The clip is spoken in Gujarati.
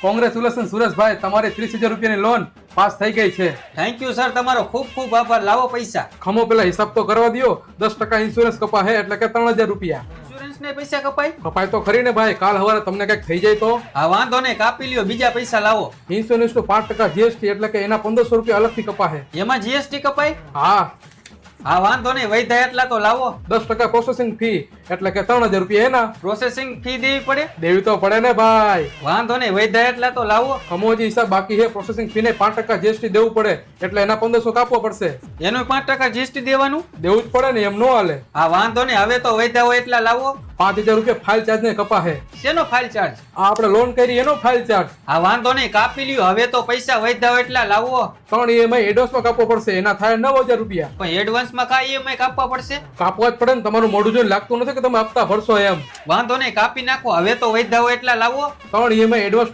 કોંગ્રેચ્યુલેશન સુરેશભાઈ, તમારી 30,000 રૂપિયાની લોન પાસ થઈ ગઈ છે. થેન્ક યુ સર, તમારો ખૂબ ખૂબ આભાર. લાવો પૈસા. ખમો પેલા હિસાબ તો કરવા દ્યો. 10% ઇન્સ્યોરન્સ કપા હે એટલે કે 3,000 રૂપિયા. ઇન્સ્યોરન્સ ને પૈસા કપાય? કપાય તો ખરી ને ભાઈ, કાલ સવારે તમને કઈક થઈ જાય તો. હા વાંધો નહીં, કાપી લ્યો. બીજા પૈસા લાવો. ઇન્સ્યોરન્સ નું 5% જીએસટી એટલે કે એના 1,500 રૂપિયા અલગથી કપા હે. એમાં જીએસટી કપાય? હા, હા વાંધો નહીં, વૈધા એટલા તો લાવો. 10% પ્રોસેસિંગ ફી એટલે કે 3,000 રૂપિયા એના પ્રોસેસિંગ ફી દેવી પડે? દેવી તો પડે ને ભાઈ. વાંધો નહીં, વૈધા એટલા તો લાવો. ખમો જે હિસાબ બાકી છે પ્રોસેસિંગ ફી ને 5% જીએસટી દેવું પડે એટલે એના 1,500 કાપવો પડશે. એનું 5% જીએસટી દેવાનું? દેવું જ પડે ને, એમ નો હાલે. હા વાંધો નહીં, હવે તો વૈધા હોય એટલા લાવો. 5,000 રૂપિયા ફાઇલ ચાર્જ ને કપા હે. શેનો ફાઇલ ચાર્જ? આ આપણે લોન કરી એનો ફાઇલ ચાર્જ. હા વાંધો નહીં, કાપી લ્યો. હવે તો પૈસા વૈધા હોય એટલા લાવો. 3 EMI એડવાન્સમાં કાપવો પડશે, એના થાય 9,000 રૂપિયા. પણ એડવાન્સમાં કાંઈ EMI કાપવા પડશે? કાપવા જ પડે ને, તમારું મોઢું જોઈને લાગતું નથી કે તમે હપ્તા ભરશો એમ. વાંધો નહીં, કાપી નાખો. હવે તો વૈધા હોય એટલા લાવો. 3 EMI એડવાન્સ